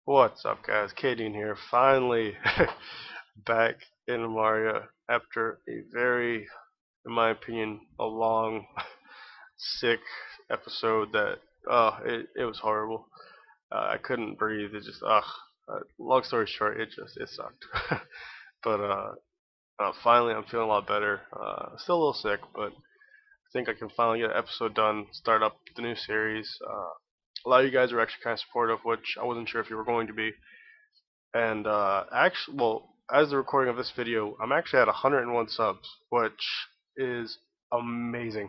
What's up, guys? Kaidien here. Finally back in Gnomoria after a very, in my opinion, a long, sick episode that, it was horrible. I couldn't breathe. It just, long story short, it sucked. But, finally I'm feeling a lot better. Still a little sick, but I think I can finally get an episode done, start up the new series. A lot of you guys were actually kind of supportive, which I wasn't sure if you were going to be. And actually, well, as the recording of this video, I'm actually at 101 subs, which is amazing.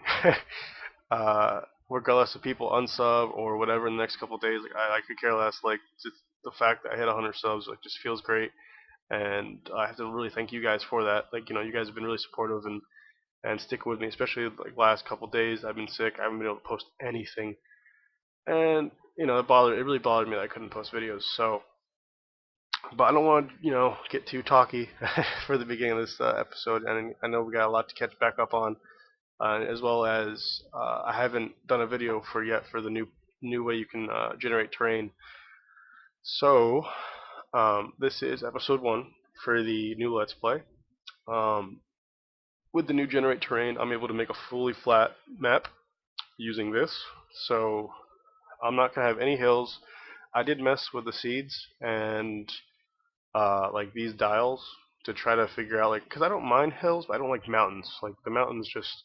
uh, Regardless of people unsub or whatever in the next couple of days, like I could care less. Like just the fact that I hit 100 subs, like just feels great, and I have to really thank you guys for that. Like you guys have been really supportive and sticking with me, especially like last couple of days. I've been sick. I haven't been able to post anything, and it really bothered me that I couldn't post videos. So but I don't want to, get too talky for the beginning of this episode, and I know we got a lot to catch back up on, as well as I haven't done a video for the new way you can generate terrain. So this is episode 1 for the new Let's Play. Um, with the new generate terrain, I'm able to make a fully flat map using this. So I'm not gonna have any hills. I did mess with the seeds and like these dials to try to figure out because I don't mind hills, but I don't like mountains. Like the mountains just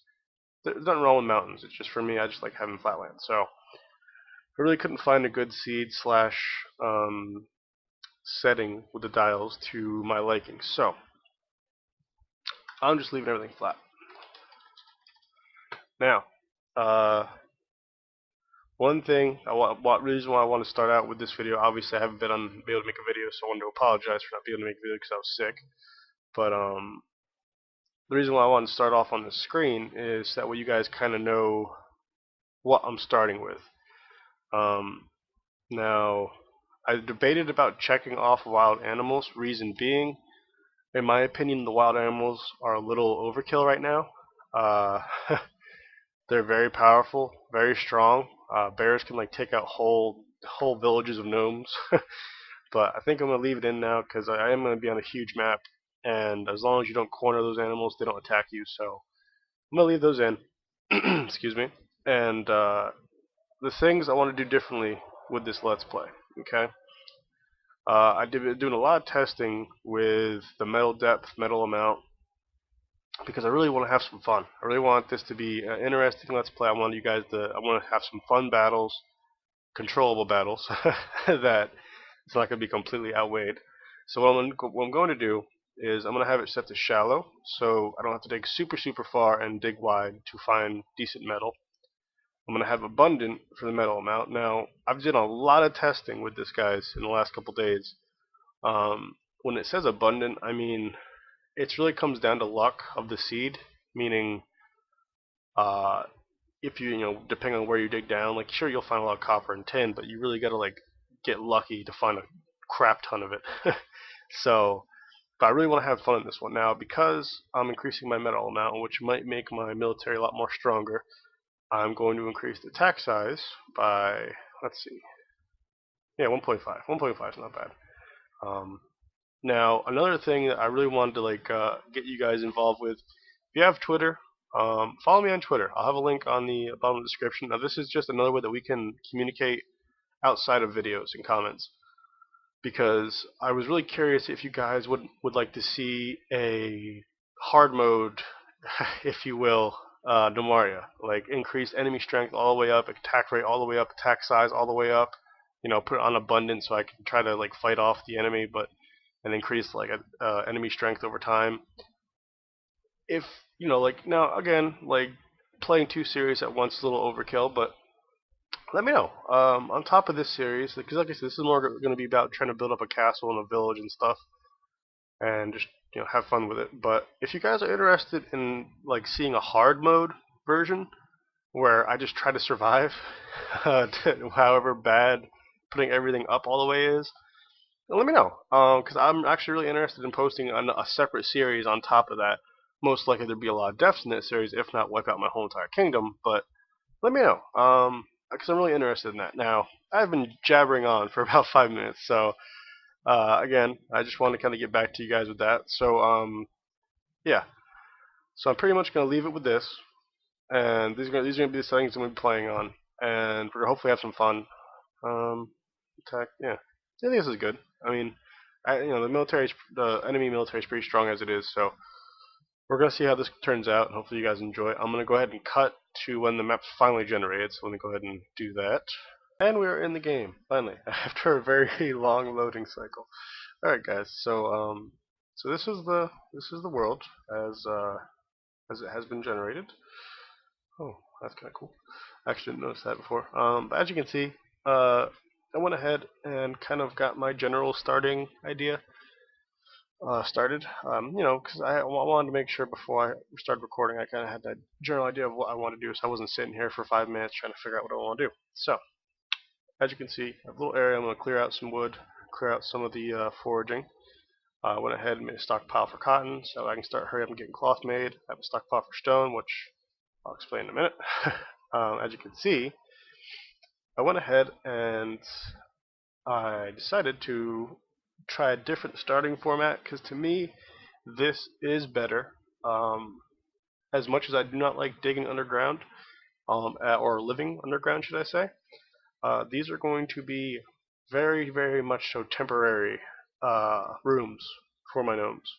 there's nothing wrong with mountains. It's just for me, I just like having flatland. So I really couldn't find a good seed slash setting with the dials to my liking. So I'm just leaving everything flat. Now, uh, one thing, what reason why I want to start out with this video, obviously I haven't been able to make a video, so I wanted to apologize for not being able to make a video because I was sick. But the reason why I want to start off on the screen is that way you guys kind of know what I'm starting with. Now, I debated about checking off wild animals, reason being, in my opinion, the wild animals are a little overkill right now. Uh, they're very powerful, very strong. Bears can take out whole villages of gnomes. But I think I'm gonna leave it in now because I am gonna be on a huge map, and as long as you don't corner those animals, they don't attack you. So I'm gonna leave those in. Excuse me. And the things I want to do differently with this Let's Play. Okay. I've been doing a lot of testing with the metal depth, metal amount, because I really want to have some fun. I really want this to be an interesting Let's Play. I want to have some fun battles, controllable battles that it's not going to be completely outweighed. So what I'm going to do is I'm going to have it set to shallow, so I don't have to dig super far and dig wide to find decent metal. I'm going to have abundant for the metal amount. Now, I've done a lot of testing with this, guys, in the last couple days. When it says abundant, I mean, it really comes down to luck of the seed, meaning uh, if depending on where you dig down, sure, you'll find a lot of copper and tin, but you really got to, get lucky to find a crap ton of it. So, but I really want to have fun in this one. Now, because I'm increasing my metal amount, which might make my military a lot more stronger, I'm going to increase the attack size by, let's see, yeah, 1.5. 1.5 is not bad. Now, another thing that I really wanted to get you guys involved with, if you have Twitter, follow me on Twitter. I'll have a link on the bottom of the description. Now, this is just another way that we can communicate outside of videos and comments, because I was really curious if you guys would like to see a hard mode, if you will, Gnomoria, like increased enemy strength all the way up, attack rate all the way up, attack size all the way up. Put it on abundant so I can try to fight off the enemy, but and increase enemy strength over time. If now again, playing 2 series at once is a little overkill, but let me know. On top of this series, because like I said, this is more going to be about trying to build up a castle and a village and stuff, and just have fun with it. But if you guys are interested in seeing a hard mode version where I just try to survive, however bad putting everything up all the way is, let me know. Because I'm actually really interested in posting a separate series on top of that. Most likely there'd be a lot of deaths in that series, if not wipe out my whole entire kingdom. But let me know. because I'm really interested in that. Now, I've been jabbering on for about 5 minutes, so again, I just want to kind of get back to you guys with that. So, yeah. So I'm pretty much going to leave it with this, and these are gonna be the settings I'm gonna be playing on, and we're gonna hopefully have some fun. Attack, yeah. I think this is good. I mean, the enemy military is pretty strong as it is, so we're gonna see how this turns out. And hopefully you guys enjoy it. I'm gonna go ahead and cut to when the map's finally generated. So let me go ahead and do that. And we're in the game finally after a very long loading cycle. All right, guys. So this is the world as it has been generated. Oh, that's kind of cool. I actually didn't notice that before. But as you can see, I went ahead and kind of got my general starting idea started. Because I wanted to make sure before I started recording, I kind of had that general idea of what I want to do, so I wasn't sitting here for 5 minutes trying to figure out what I want to do. So, as you can see, I have a little area. I'm going to clear out some wood, clear out some of the foraging. I went ahead and made a stockpile for cotton, so I can start hurry up and getting cloth made. I have a stockpile for stone, which I'll explain in a minute. As you can see, I went ahead and I decided to try a different starting format because to me this is better. As much as I do not like digging underground, or living underground, should I say, these are going to be very, very much so temporary rooms for my gnomes.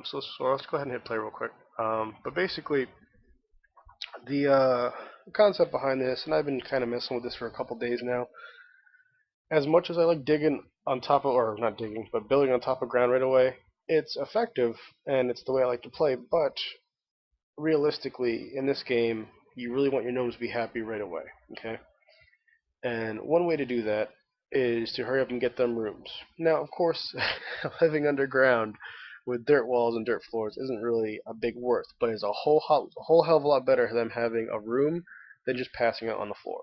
So let's go ahead and hit play real quick. But basically, the concept behind this, and I've been kind of messing with this for a couple days now. As much as I like digging on top of, or not digging, but building on top of ground right away, it's effective and it's the way I like to play. But realistically, in this game, you really want your gnomes to be happy right away. Okay, and one way to do that is to hurry up and get them rooms. Now, of course, living underground with dirt walls and dirt floors isn't really a big worth, but it's a whole hell of a lot better than having a room than just passing it on the floor.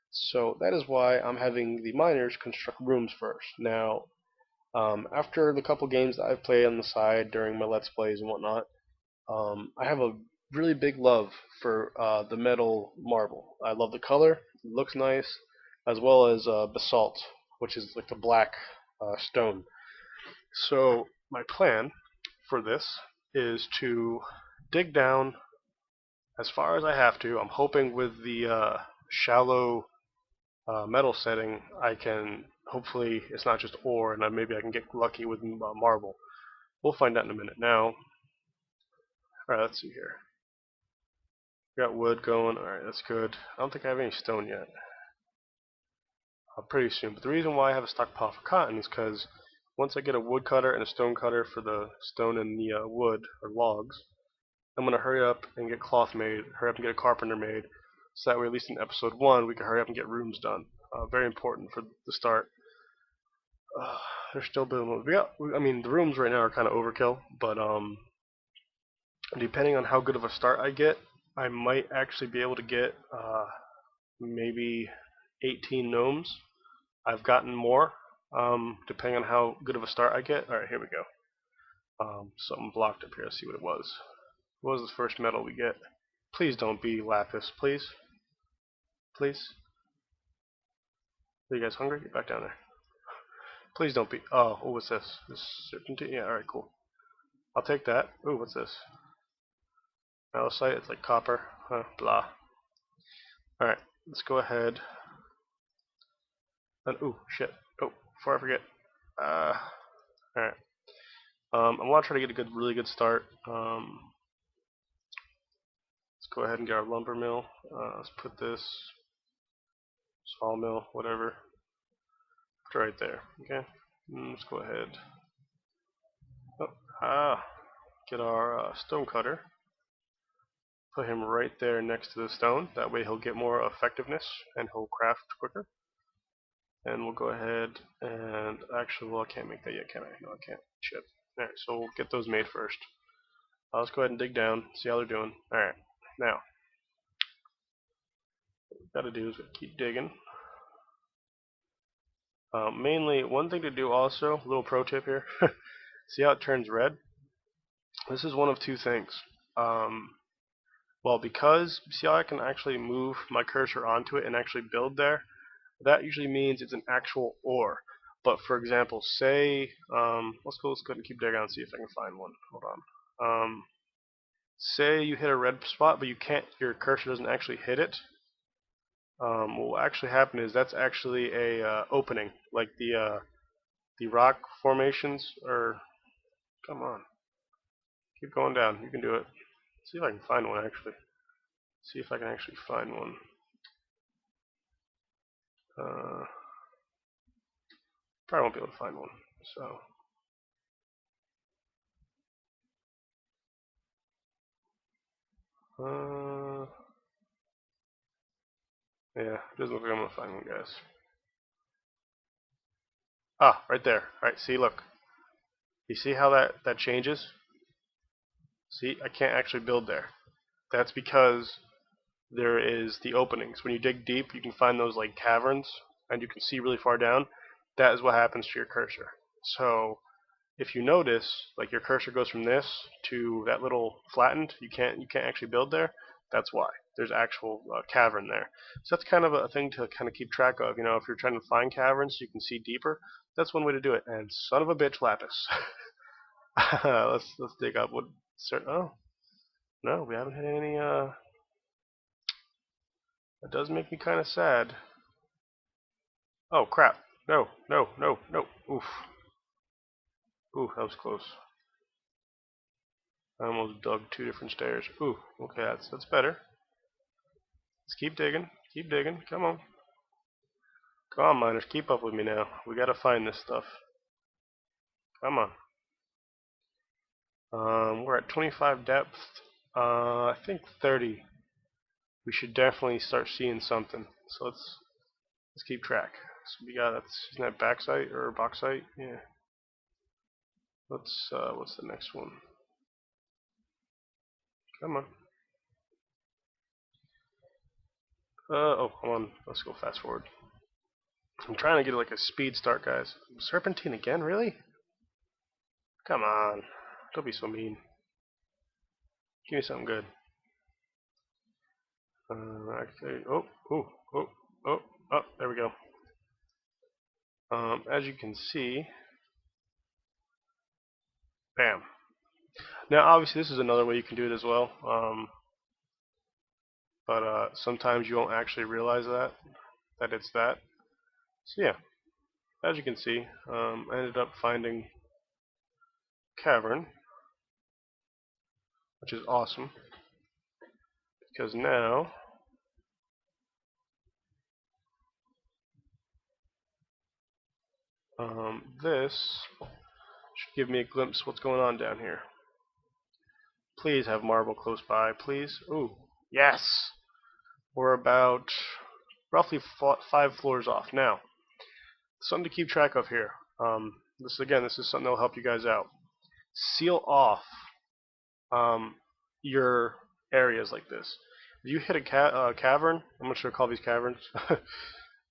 So that is why I'm having the miners construct rooms first. Now, after the couple games that I've played on the side during my Let's Plays and whatnot, I have a really big love for the metal marble. I love the color, it looks nice, as well as basalt, which is like the black stone. So my plan for this is to dig down as far as I have to. I'm hoping with the shallow metal setting, I can hopefully it's not just ore, and maybe I can get lucky with marble. We'll find out in a minute. Now, all right, let's see here. Got wood going. All right, that's good. I don't think I have any stone yet. Pretty soon. But the reason why I have a stockpile for cotton is because once I get a wood cutter and a stone cutter for the stone and the wood or logs, I'm gonna hurry up and get cloth made. Hurry up and get a carpenter made. So that way, at least in episode 1, we can hurry up and get rooms done. Very important for the start. They're still building. I mean, the rooms right now are kind of overkill, but depending on how good of a start I get, I might actually be able to get maybe 18 gnomes. I've gotten more, depending on how good of a start I get. All right, here we go. Something blocked up here. Let's see what it was. What was the first metal we get? Please don't be lapis, please. Please. Are you guys hungry? Get back down there. Please don't be. Oh, what's this? This certainty? Yeah, alright, cool. I'll take that. Ooh, what's this? Malachite, it's like copper. Huh, blah. Alright, let's go ahead. And, ooh, shit. Oh, before I forget. Alright. I want to try to get a really good start. Let's go ahead and get our lumber mill. Let's put this sawmill, whatever, right there. Okay. Let's go ahead. Get our stone cutter. Put him right there next to the stone. That way he'll get more effectiveness and he'll craft quicker. And we'll go ahead and actually, well, I can't make that yet, can I? No, I can't. Shit. Alright, so we'll get those made first. Let's go ahead and dig down, see how they're doing. Alright, now, what we've got to do is keep digging. Mainly, one thing to do also, a little pro tip here, see how it turns red? This is one of two things. Well, Well, because see how I can actually move my cursor onto it and actually build there? That usually means it's an actual ore. But for example, say, let's go ahead and keep digging and see if I can find one. Hold on. Say you hit a red spot, but you can't, your cursor doesn't actually hit it. What will actually happen is that's actually a opening, like the rock formations. Or come on, keep going down. You can do it. See if I can find one actually. See if I can actually find one. Probably won't be able to find one. So. Yeah, it doesn't look like I'm gonna find one, guys. Ah, right there. Alright, see, look. You see how that changes? See, I can't actually build there. That's because there is the openings. When you dig deep, you can find those like caverns, and you can see really far down. That is what happens to your cursor. So, if you notice, like your cursor goes from this to that little flattened, you can't actually build there. That's why. There's actual cavern there. So that's kind of a thing to kind of keep track of. You know, if you're trying to find caverns, so you can see deeper. That's one way to do it. And son of a bitch, lapis. Let's dig up. What? Oh no, we haven't hit any. That does make me kind of sad. Oh crap! No, no, no, no. Oof. Ooh, that was close. I almost dug 2 different stairs. Ooh, okay, that's better. Let's keep digging. Keep digging. Come on. Come on, miners. Keep up with me now. We gotta find this stuff. Come on. We're at 25 depth. I think 30. We should definitely start seeing something. So let's keep track. So we got isn't that bauxite or bauxite? Yeah. What's the next one? Come on. Oh, come on. Let's go fast forward. I'm trying to get like a speed start, guys. Serpentine again? Really? Come on. Don't be so mean. Give me something good. Actually, oh, there we go. As you can see, bam. Now, obviously, this is another way you can do it as well. But sometimes you won't actually realize that it's that. So yeah, as you can see, I ended up finding cavern, which is awesome because now this should give me a glimpse of what's going on down here. Please have marble close by, please. Ooh, yes! We're about roughly 5 floors off. Now, something to keep track of here. This is something that will help you guys out. Seal off your areas like this. If you hit a cavern, I'm not sure to call these caverns.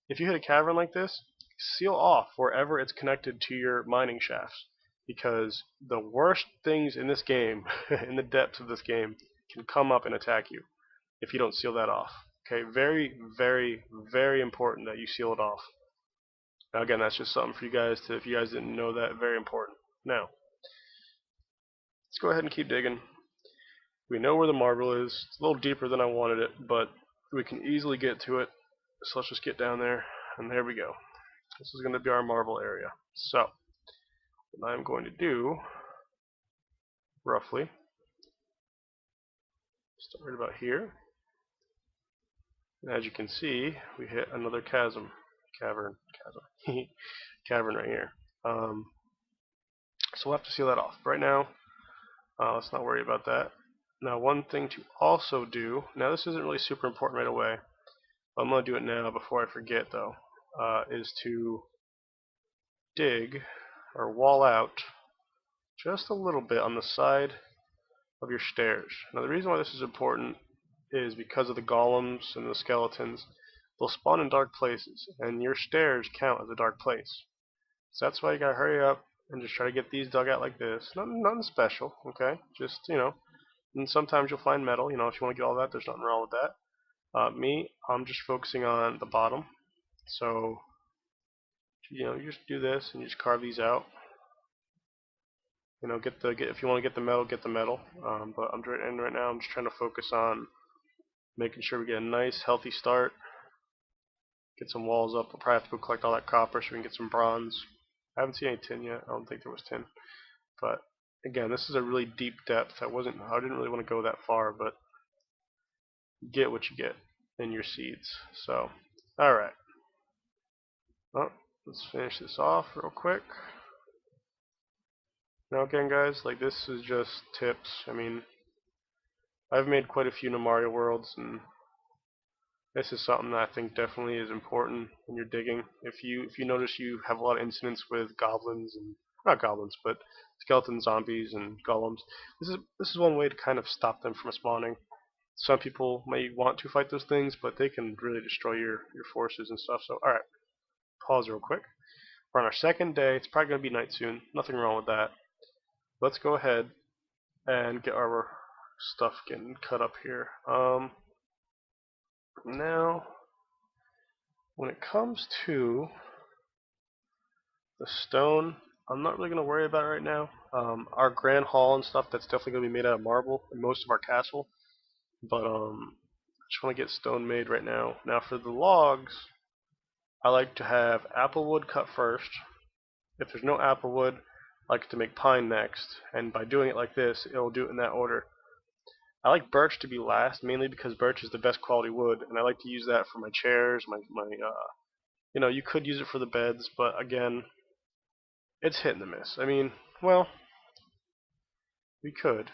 If you hit a cavern like this, seal off wherever it's connected to your mining shafts, because the worst things in this game, in the depths of this game, can come up and attack you if you don't seal that off. Okay, very, very, very important that you seal it off. Now again, that's just something for you guys to, if you guys didn't know that, very important. Now, let's go ahead and keep digging. We know where the marble is. It's a little deeper than I wanted it, but we can easily get to it. So let's just get down there, and there we go. This is going to be our marble area. So, what I'm going to do, roughly, start right about here. And as you can see, we hit another cavern right here. So we'll have to seal that off. Right now, let's not worry about that. Now, one thing to also do, now this isn't really super important right away, but I'm going to do it now before I forget though, is to dig or wall out just a little bit on the side of your stairs. Now the reason why this is important is because of the golems and the skeletons. They'll spawn in dark places, and your stairs count as a dark place. So that's why you gotta hurry up and just try to get these dug out like this. Nothing special, okay? Just, you know, And sometimes you'll find metal. You know, if you want to get all that, there's nothing wrong with that. I'm just focusing on the bottom. So, you know, you just do this and you just carve these out. You know, if you want to get the metal. But right now I'm just trying to focus on making sure we get a nice healthy start. Get some walls up. We'll probably have to go collect all that copper so we can get some bronze. I haven't seen any tin yet. I don't think there was tin. But again, this is a really deep depth. I didn't really want to go that far, but get what you get in your seeds. So, alright. Well, let's finish this off real quick. Now again guys, like this is just tips. I mean, I've made quite a few Gnomoria worlds, and this is something that I think definitely is important when you're digging. If you notice you have a lot of incidents with goblins, and not goblins, but skeleton zombies and golems, this is one way to kind of stop them from spawning. Some people may want to fight those things, but they can really destroy your forces and stuff. So alright, pause real quick. We're on our second day. It's probably going to be night soon. Nothing wrong with that. Let's go ahead and get our stuff getting cut up here. Now, when it comes to the stone, I'm not really going to worry about it right now. Our grand hall and stuff, that's definitely going to be made out of marble in most of our castle. But I just want to get stone made right now. Now for the logs, I like to have apple wood cut first. If there's no apple wood, I like to make pine next. And by doing it like this, it will do it in that order. I like birch to be last, mainly because birch is the best quality wood, and I like to use that for my chairs, you know, you could use it for the beds, but again, it's hit and a miss. I mean, well, we could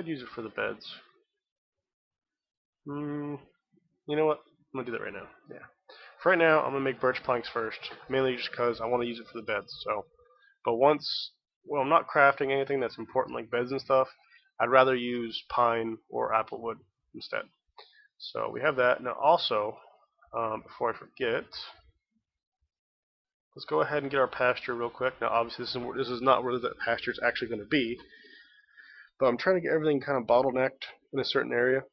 use it for the beds. You know what? I'm gonna do that right now. Yeah. For right now, I'm gonna make birch planks first, mainly just because I want to use it for the beds. So, but well, I'm not crafting anything that's important like beds and stuff. I'd rather use pine or apple wood instead. So we have that. Now also, before I forget, let's go ahead and get our pasture real quick. Now obviously this is not where the pasture is actually going to be, but I'm trying to get everything kind of bottlenecked in a certain area.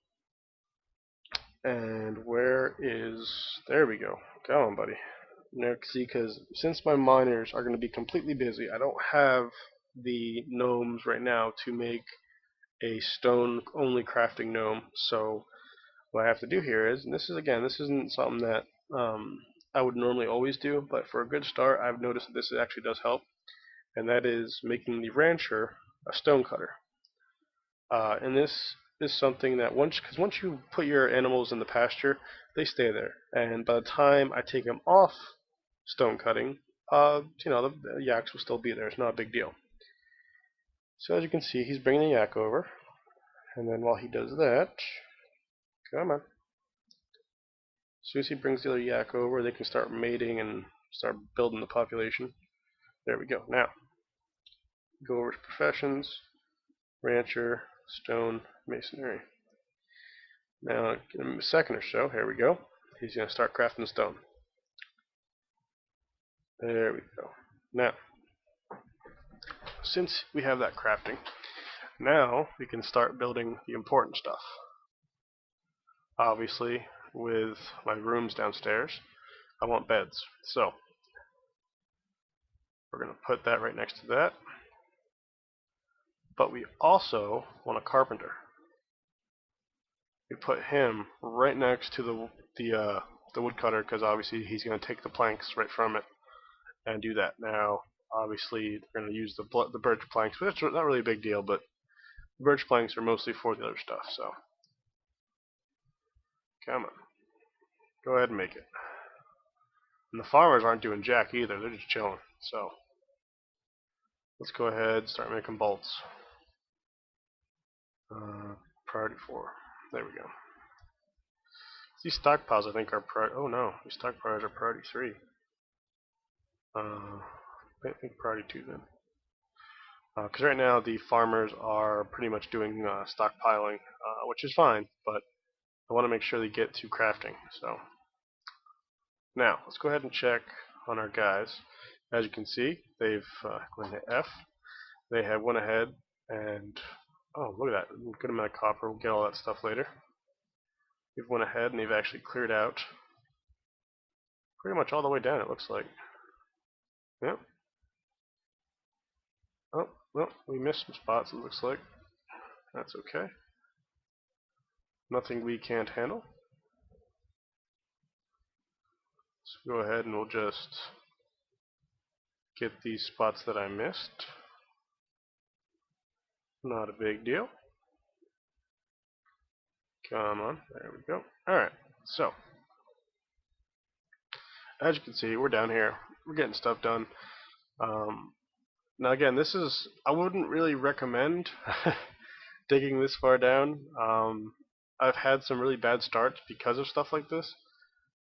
And there we go. Come on, buddy. Now, see, because since my miners are going to be completely busy, I don't have the gnomes right now to make a stone only crafting gnome. So what I have to do here is, and this isn't something that I would normally always do, but for a good start, I've noticed that this actually does help, and that is making the rancher a stone cutter. And this is something that once you put your animals in the pasture, they stay there, and by the time I take them off stone cutting, you know, the yaks will still be there. It's not a big deal. So as you can see, he's bringing the yak over, and then while he does that, come on. As soon as he brings the other yak over, they can start mating and start building the population. There we go. Now, go over to professions, rancher, stone, masonry. Now, in a second or so, here we go. He's going to start crafting stone. There we go. Now, since we have that crafting, now we can start building the important stuff. Obviously, with my rooms downstairs, I want beds. So, we're going to put that right next to that. But we also want a carpenter. We put him right next to the woodcutter, because obviously he's going to take the planks right from it and do that. Now, obviously, they're going to use the birch planks, but it's not really a big deal. But the birch planks are mostly for the other stuff. So, come on, go ahead and make it. And the farmers aren't doing jack either; they're just chilling. So, let's go ahead and start making bolts. Priority 4. There we go. These stockpiles, I think, are priority. Oh no, these stockpiles are priority 3. I think priority 2 then. Because right now the farmers are pretty much doing stockpiling, which is fine, but I want to make sure they get to crafting. So now let's go ahead and check on our guys. As you can see, they've going to F. They have went ahead and Oh, look at that. Good amount of copper. We'll get all that stuff later. They've went ahead and they've actually cleared out pretty much all the way down, it looks like. Yep. Oh, well, we missed some spots, it looks like. That's okay. Nothing we can't handle. So go ahead and we'll just get these spots that I missed. Not a big deal. Come on, there we go. Alright, so as you can see, we're down here. We're getting stuff done. Now again, I wouldn't really recommend digging this far down. I've had some really bad starts because of stuff like this.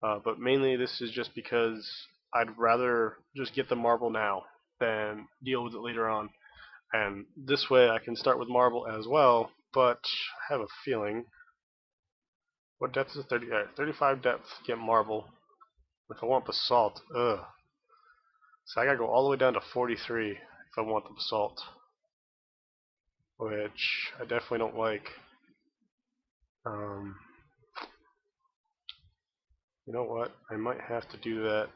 But mainly this is just because I'd rather just get the marble now than deal with it later on. And this way I can start with marble as well, but I have a feeling... What depth is 30? 35 depth, get marble. If I want basalt, ugh. So I gotta go all the way down to 43 if I want the basalt. Which I definitely don't like. You know what? I might have to do that.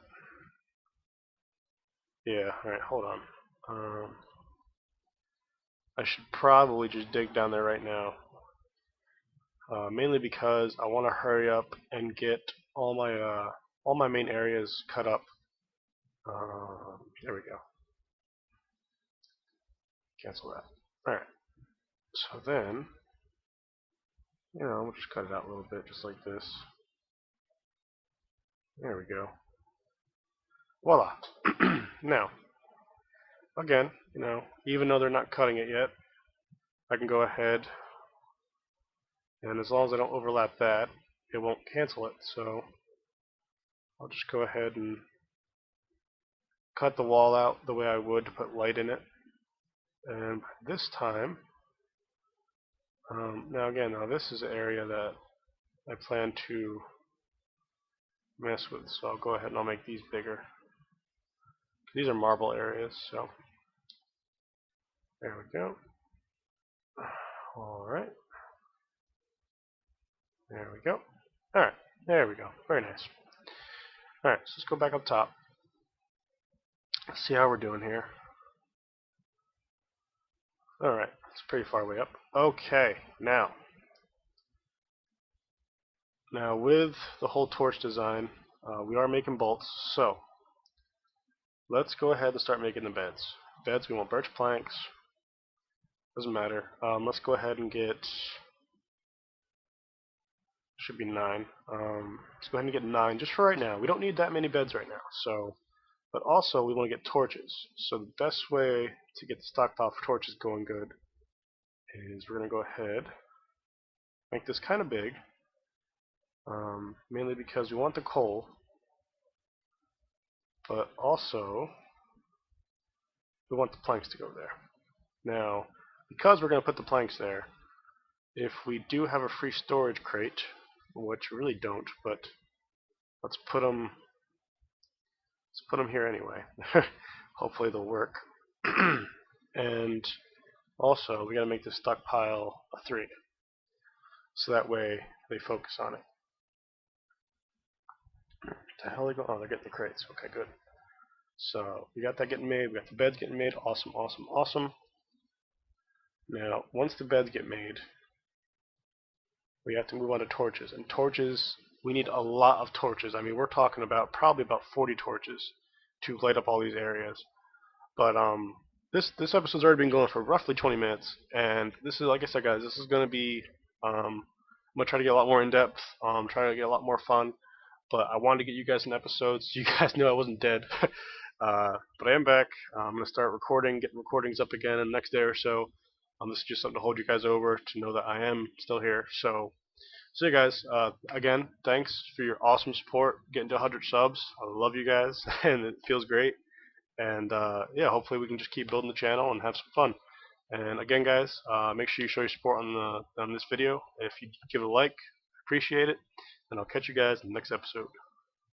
Yeah, alright, hold on. I should probably just dig down there right now. Mainly because I want to hurry up and get all my main areas cut up. There we go. Cancel that. Alright. So then, we'll just cut it out a little bit, just like this. There we go. Voila. Now, again, even though they're not cutting it yet, I can go ahead, and as long as I don't overlap that, it won't cancel it. So I'll just go ahead and cut the wall out the way I would to put light in it. And this time, now this is an area that I plan to mess with, so I'll go ahead and I'll make these bigger. These are marble areas, so there we go. Alright. There we go. Alright, there we go. Very nice. Alright, so let's go back up top. Let's see how we're doing here. Alright, it's pretty far way up. Okay, now with the whole torch design, we are making bolts, so let's go ahead and start making the beds. Beds, we want birch planks. Doesn't matter. Let's go ahead and get... should be 9. Let's go ahead and get 9 just for right now. We don't need that many beds right now. So, but also we want to get torches. So the best way to get the stockpile for torches going good is we're going to go ahead, make this kind of big, mainly because we want the coal, but also we want the planks to go there. Now, because we're going to put the planks there, if we do have a free storage crate, which we really don't, but let's put them here anyway. Hopefully they'll work. And also, we got to make this stockpile a 3, so that way they focus on it. What the hell are they going? Oh, they're getting the crates. Okay, good. So we got that getting made. We got the beds getting made. Awesome, awesome, awesome. Now, once the beds get made, we have to move on to torches. And torches, we need a lot of torches. I mean, we're talking about probably about 40 torches to light up all these areas. But this episode's already been going for roughly 20 minutes, and this is, like I said, guys, this is going to be I'm gonna try to get a lot more in depth. Trying to get a lot more fun. But I wanted to get you guys an episode so you guys knew I wasn't dead. But I am back. I'm gonna start recording, getting recordings up again in the next day or so. This is just something to hold you guys over to know that I am still here. So yeah, guys, again, thanks for your awesome support, getting to 100 subs. I love you guys, and it feels great. And yeah, hopefully we can just keep building the channel and have some fun. And again, guys, make sure you show your support on this video. If you give it a like, appreciate it. And I'll catch you guys in the next episode.